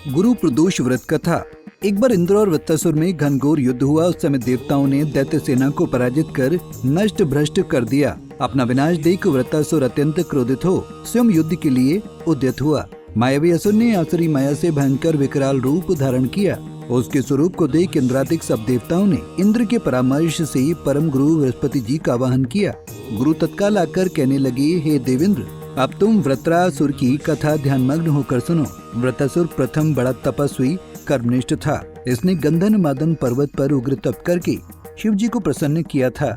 गुरु प्रदोष व्रत कथा। एक बार इंद्र और वृत्तासुर में घनघोर युद्ध हुआ। उस समय देवताओं ने दैत्य सेना को पराजित कर नष्ट भ्रष्ट कर दिया। अपना विनाश देख वृत्तासुर अत्यंत क्रोधित हो स्वयं युद्ध के लिए उद्यत हुआ। मायावी असुर ने आसुरी माया से भयंकर विकराल रूप धारण किया। उसके स्वरूप को देख इंद्रादिक सब देवताओं ने इंद्र के परामर्श से परम गुरु बृहस्पति जी का आवाहन किया। गुरु तत्काल आकर कहने लगे, हे देवेंद्र, अब तुम वृत्रासुर की कथा ध्यानमग्न होकर सुनो। वृत्रासुर प्रथम बड़ा तपस्वी कर्मनिष्ठ था। इसने गंधन मादन पर्वत पर उग्र तप करके शिव जी को प्रसन्न किया था।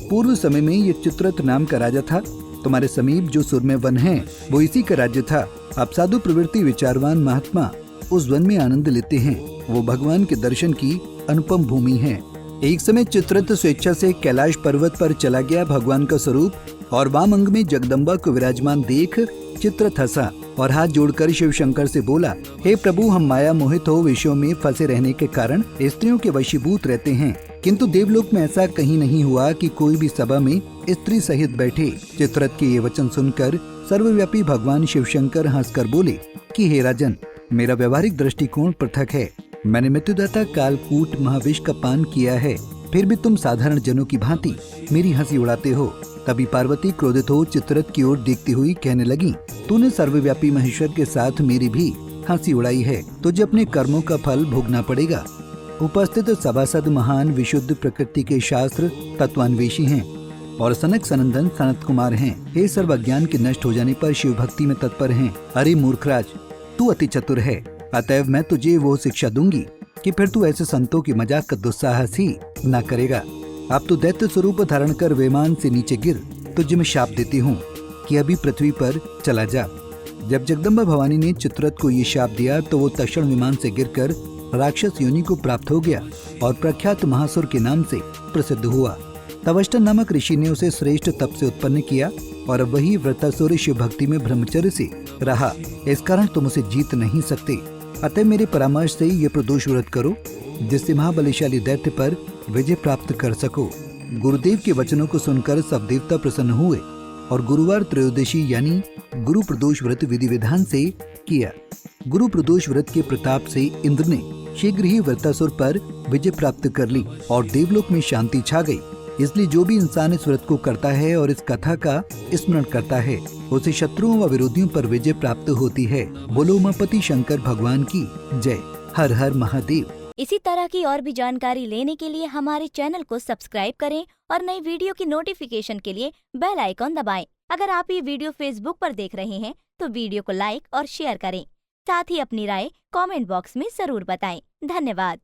पूर्व समय में ये चित्ररथ नाम का राजा था। तुम्हारे समीप जो सुरम्य वन है वो इसी का राज्य था। अब साधु प्रवृत्ति विचारवान महात्मा उस वन में आनंद लेते हैं। वो भगवान के दर्शन की अनुपम भूमि है। एक समय चित्ररथ स्वेच्छा से कैलाश पर्वत पर चला गया। भगवान का स्वरूप और वाम अंग में जगदम्बा को विराजमान देख चित्ररथ हंसा और हाथ जोड़कर शिव शंकर से बोला, हे प्रभु, हम माया मोहित हो विषयों में फंसे रहने के कारण स्त्रियों के वशीभूत रहते हैं, किंतु देवलोक में ऐसा कहीं नहीं हुआ कि कोई भी सभा में स्त्री सहित बैठे। चित्ररथ के ये वचन सुनकर सर्वव्यापी भगवान शिव शंकर हंसकर बोले कि हे राजन, मेरा व्यवहारिक दृष्टिकोण पृथक है। मैंने मृत्युदाता कालकूट महाविष का पान किया है, फिर भी तुम साधारण जनों की भांति मेरी हंसी उड़ाते हो। तभी पार्वती क्रोधित हो चित्ररथ की ओर देखती हुई कहने लगी, तूने सर्वव्यापी महेश्वर के साथ मेरी भी हंसी उड़ाई है, तुझे अपने कर्मों का फल भोगना पड़ेगा। उपस्थित सभासद महान विशुद्ध प्रकृति के शास्त्र तत्वान्वेषी हैं और सनक सनंदन सनत कुमार हैं। हे सर्व अज्ञान के नष्ट हो जाने पर शिव भक्ति में तत्पर हैं। अरे मूर्खराज, तू अति चतुर है, अतएव मैं तुझे वो शिक्षा दूंगी कि फिर तू ऐसे संतों की मजाक का दुस्साहस ही न करेगा। अब तू दैत्य स्वरूप धारण कर विमान से नीचे गिर। तुझे मैं शाप देती हूँ कि अभी पृथ्वी पर चला जा। जब जगदम्बा भवानी ने चित्ररथ को ये शाप दिया तो वो तक्षण विमान से गिरकर राक्षस योनि को प्राप्त हो गया और प्रख्यात महासुर के नाम से प्रसिद्ध हुआ। तवष्ट नामक ऋषि ने उसे श्रेष्ठ तप से उत्पन्न किया और अब वही वृत्तासुर शिव भक्ति में ब्रह्मचर्य से रहा। इस कारण तुम उसे जीत नहीं सकते। अतः मेरे परामर्श से ये प्रदोष व्रत करो, जिससे महाबलिशाली दैत्य पर विजय प्राप्त कर सको। गुरुदेव के वचनों को सुनकर सब देवता प्रसन्न हुए और गुरुवार त्रयोदशी यानी गुरु प्रदोष व्रत विधि विधान से किया। गुरु प्रदोष व्रत के प्रताप से इंद्र ने शीघ्र ही वृत्तासुर पर विजय प्राप्त कर ली और देवलोक में शांति छा गई। इसलिए जो भी इंसान इस व्रत को करता है और इस कथा का स्मरण करता है, उसे शत्रुओं व विरोधियों पर विजय प्राप्त होती है। बोलो उमापति शंकर भगवान की जय। हर हर महादेव। इसी तरह की और भी जानकारी लेने के लिए हमारे चैनल को सब्सक्राइब करें और नई वीडियो की नोटिफिकेशन के लिए बेल आइकॉन दबाएं। अगर आप ये वीडियो फेसबुक पर देख रहे हैं तो वीडियो को लाइक और शेयर करें। साथ ही अपनी राय कमेंट बॉक्स में जरूर बताएं। धन्यवाद।